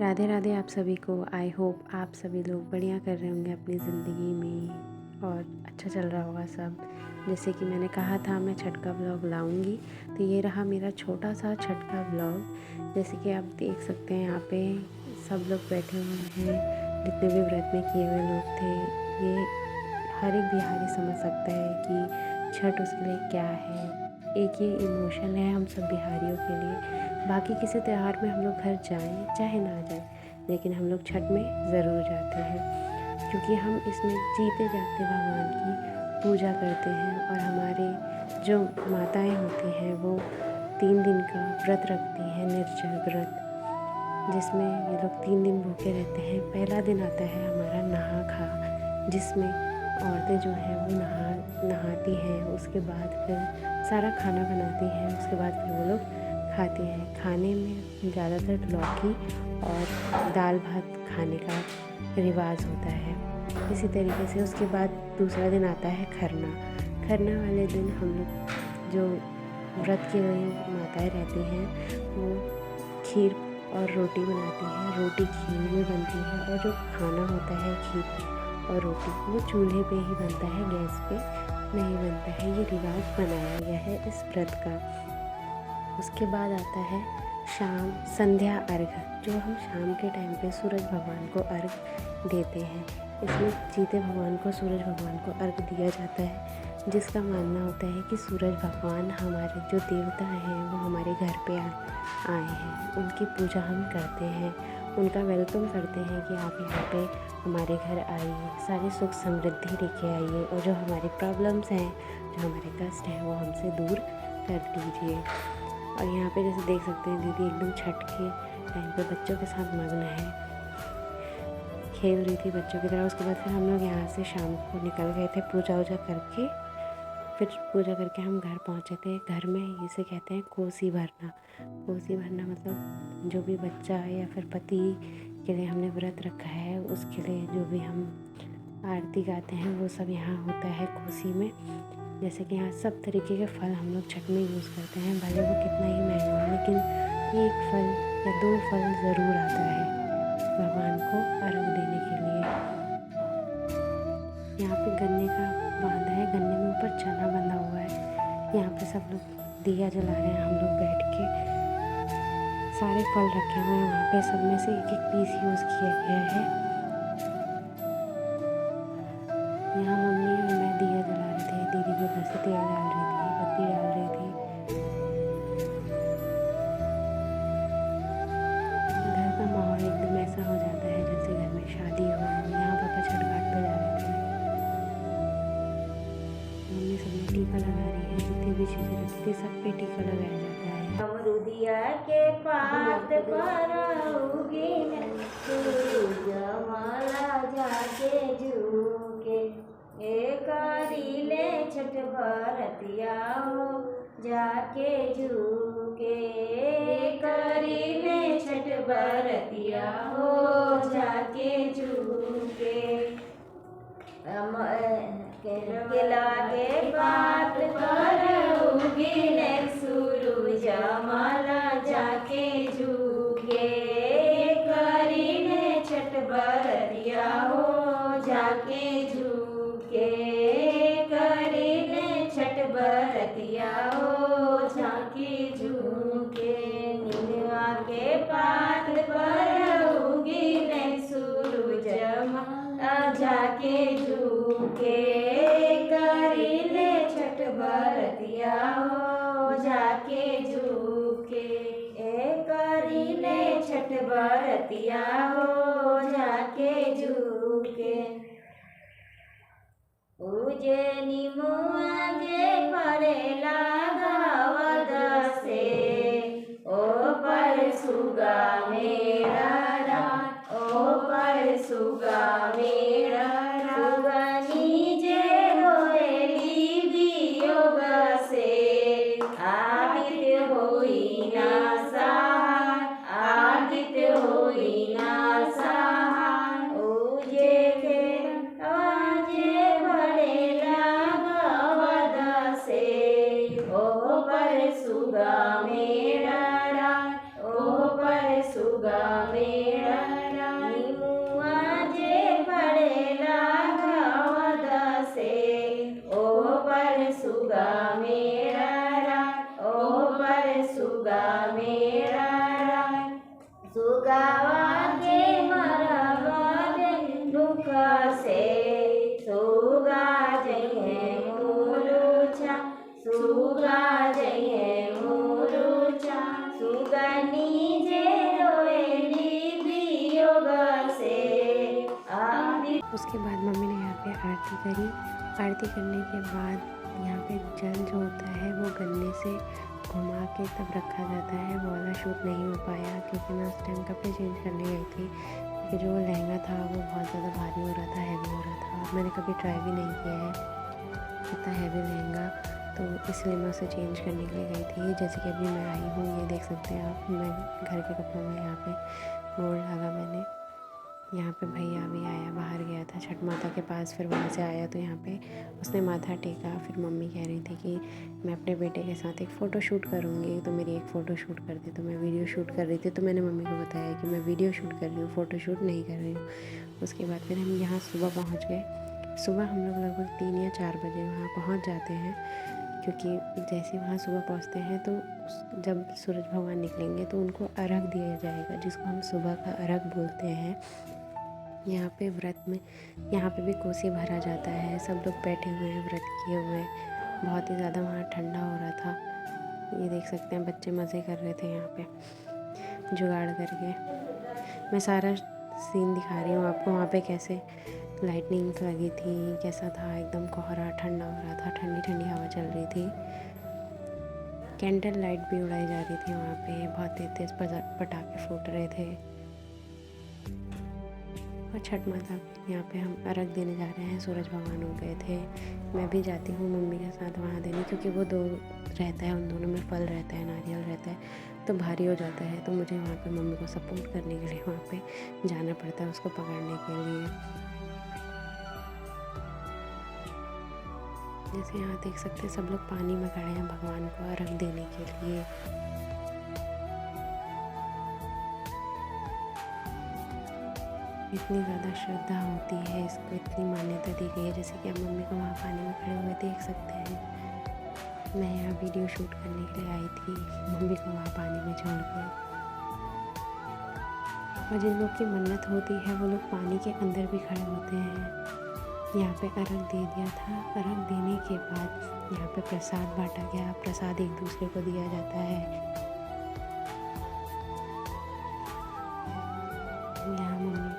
राधे राधे आप सभी को। आई होप आप सभी लोग बढ़िया कर रहे होंगे अपनी ज़िंदगी में और अच्छा चल रहा होगा सब। जैसे कि मैंने कहा था मैं छठ का व्लॉग लाऊंगी, तो ये रहा मेरा छोटा सा छठ का व्लॉग। जैसे कि आप देख सकते हैं यहाँ पे सब लोग बैठे हुए हैं, जितने भी व्रत में किए हुए लोग थे। ये हर एक बिहारी समझ सकता है कि छठ उसके लिए क्या है। एक ये इमोशन है हम सब बिहारियों के लिए। बाकी किसी त्यौहार में हम लोग घर जाएं चाहे ना जाएं, लेकिन हम लोग छठ में ज़रूर जाते हैं, क्योंकि हम इसमें जीते जागते भगवान की पूजा करते हैं। और हमारे जो माताएं होती हैं वो 3 दिन का व्रत रखती हैं, निर्जल व्रत, जिसमें ये लोग 3 दिन भूखे रहते हैं। पहला दिन आता है हमारा नहा खा, जिसमें औरतें जो हैं वो नहाती हैं, उसके बाद फिर सारा खाना बनाती हैं, उसके बाद फिर वो लोग खाते हैं। खाने में ज़्यादातर लौकी और दाल भात खाने का रिवाज होता है। इसी तरीके से उसके बाद दूसरा दिन आता है खरना। खरना वाले दिन हम लोग जो व्रत की हुई माताएं रहती हैं वो खीर और रोटी बनाती हैं। रोटी खीर में बनती है और जो खाना होता है खीर और रोटी वो चूल्हे पे ही बनता है, गैस पे नहीं बनता है। ये रिवाज बनाया गया है इस व्रत का। उसके बाद आता है शाम संध्या अर्घ, जो हम शाम के टाइम पे सूरज भगवान को अर्घ देते हैं। इसमें जीते भगवान को, सूरज भगवान को अर्घ दिया जाता है, जिसका मानना होता है कि सूरज भगवान हमारे जो देवता हैं वो हमारे घर पे आए हैं। उनकी पूजा हम करते हैं, उनका वेलकम करते हैं कि आप यहाँ पे हमारे घर आइए, सारी सुख समृद्धि लेके आइए, और जो हमारी प्रॉब्लम्स हैं, जो हमारे कष्ट हैं, वो हमसे दूर कर दीजिए। और यहाँ पे जैसे देख सकते हैं दीदी एकदम छठ के टाइम पे बच्चों के साथ मग्न है, खेल रही थी बच्चों की तरह। उसके बाद फिर हम लोग यहाँ से शाम को निकल गए थे पूजा वूजा करके। फिर पूजा करके हम घर पहुँचे थे। घर में इसे कहते हैं कोसी भरना। कोसी भरना मतलब जो भी बच्चा या फिर पति के लिए हमने व्रत रखा है, उसके लिए जो भी हम आरती गाते हैं वो सब यहाँ होता है कोसी में। जैसे कि यहाँ सब तरीके के फल हम लोग छठ में यूज़ करते हैं, भले वो कितना ही महंगा हो, लेकिन एक फल या 2 फल ज़रूर आता है भगवान को अर्घ देने के लिए। यहाँ पे गन्ने का बांधा है, गन्ने में ऊपर चना बंधा हुआ है। यहाँ पे सब लोग दिया जला रहे हैं, हम लोग बैठ के। सारे फल रखे हुए हैं वहाँ पे, सब में से एक एक पीस यूज़ किया गया है। यहाँ मम्मी और मैं दिया जला रहे थे, दीदी भी उधर से तेल डाल रही थी, बत्ती डाल रही थी। घर का माहौल एकदम ऐसा हो जाता है जैसे घर में शादी हो। यहाँ पापा छठ घाट पे जा रहे थे, मम्मी सब में टीका लगा रही है। जितनी भी चीज़ें रखती थी सब पे टीका लगाया जाता है। अमरुदिया के पात पर उगीन जमाला जाके झूके, एक रीले छठ भरतिया हो जाके झूके, एक रीले छठ भरतिया हो जाके झूके। केला के पात पर उगीने सूरज माला जाके झूके, करीने छठ बरतिया हो जाके झूके, करीने छठ बरतिया हो जाके झूके। नीलवा के पात पर उगीने सूरज माला जाके झूके, करीले छठ बरतिया हो जाके झूके, करीले छठ बरतिया हो जाके झूके। उजे निमुआ जे पड़ेला गावद से, ओ पर सुगा मेरा रा, ओ पर सुगा मेरा सुगनी जे होएली वियोग से, आदित्य होई ना सहाय, आदित्य होई ना सहाय। उजे के आजे भरेला गवद से, ओ पर सुगा मेरा रा, ओ पर सुगा सुगावा के मरबे दुख से सुगा जइहे मुरुचा सुगा जइहे मुरुचा सुगनी जे रोएली वियोग से उसके बाद मम्मी ने यहाँ पे आरती करी। आरती करने के बाद यहाँ पे जल जो होता है वो गन्ने से घुमा के तब रखा जाता है। वो वाला शूट नहीं हो पाया क्योंकि मैं उस टाइम कपड़े चेंज करने गई थी, क्योंकि जो लहंगा था वो बहुत ज़्यादा भारी हो रहा था, हैवी हो रहा था और मैंने कभी ट्राई भी नहीं किया है इतना हैवी लहंगा, तो इसलिए मैं उसे चेंज करने के लिए गई थी। जैसे कि अभी मैं आई हूँ, ये देख सकते हैं आप, मैं घर के कपड़ों में यहाँ पे मोड़ लगा मैंने। यहाँ पे भैया भी आया, बाहर गया था छठ माता के पास, फिर वहाँ से आया तो यहाँ पे उसने माथा टेका। फिर मम्मी कह रही थी कि मैं अपने बेटे के साथ एक फ़ोटो शूट करूँगी, तो मेरी एक फ़ोटो शूट कर दी। तो मैं वीडियो शूट कर रही थी, तो मैंने मम्मी को बताया कि मैं वीडियो शूट कर रही हूँ, फ़ोटो शूट नहीं कर रही हूँ। उसके बाद फिर हम यहाँ सुबह पहुँच गए। सुबह हम लोग लगभग 3 या 4 बजे वहाँ पहुँच जाते हैं, क्योंकि जैसे वहाँ सुबह पहुँचते हैं तो जब सूरज भगवान निकलेंगे तो उनको अर्घ दिया जाएगा, जिसको हम सुबह का अर्घ बोलते हैं। यहाँ पे व्रत में यहाँ पे भी कोसी भरा जाता है, सब लोग बैठे हुए हैं व्रत किए हुए। बहुत ही ज़्यादा वहाँ ठंडा हो रहा था, ये देख सकते हैं बच्चे मज़े कर रहे थे यहाँ पे जुगाड़ करके। मैं सारा सीन दिखा रही हूँ आपको, वहाँ पे कैसे लाइटनिंग्स लगी थी, कैसा था, एकदम कोहरा, ठंडा हो रहा था, ठंडी ठंडी हवा चल रही थी। कैंडल लाइट भी उड़ाई जा रही थी वहाँ पे, बहुत तेज तेज पटाखे फूट रहे थे। और छठ माता यहाँ पे हम अर्घ देने जा रहे हैं। सूरज भगवान हो गए थे, मैं भी जाती हूँ मम्मी के साथ वहाँ देने, क्योंकि वो 2 रहता है, उन दोनों में फल रहता है, नारियल रहता है, तो भारी हो जाता है, तो मुझे वहाँ पे मम्मी को सपोर्ट करने के लिए वहाँ पे जाना पड़ता है, उसको पकड़ने के लिए। जैसे यहाँ देख सकते हैं सब लोग पानी में खड़े हैं भगवान को अर्घ देने के लिए। इतनी ज़्यादा श्रद्धा होती है, इसको इतनी मान्यता दी गई है। जैसे कि आप मम्मी को वहाँ पानी में खड़े हुए देख सकते हैं। मैं यहाँ वीडियो शूट करने के लिए आई थी, मम्मी को वहाँ पानी में छोड़ के। और जिन लोग की मन्नत होती है वो लोग पानी के अंदर भी खड़े होते हैं। यहाँ पे अर्घ दे दिया था। अर्घ देने के बाद यहाँ पे प्रसाद बांटा गया, प्रसाद एक दूसरे को दिया जाता है। यहाँ मम्मी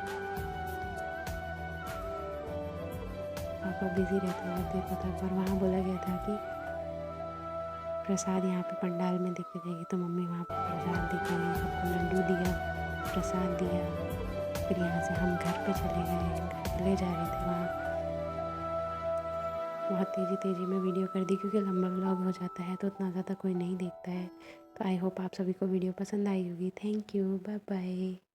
पापा बिजी रहते थे पता पर वहाँ बोला गया था कि प्रसाद यहाँ पे पंडाल में दिख जाएगी, तो मम्मी वहाँ पे प्रसाद दिखेगी, सबको लड्डू दिया, प्रसाद दिया। फिर यहाँ से हम घर पे चले गए, घर चले जा रहे थे वहाँ। बहुत तेज़ी में वीडियो कर दी, क्योंकि लंबा व्लॉग हो जाता है तो उतना ज़्यादा कोई नहीं देखता है। तो आई होप आप सभी को वीडियो पसंद आई होगी। Thank you, bye bye.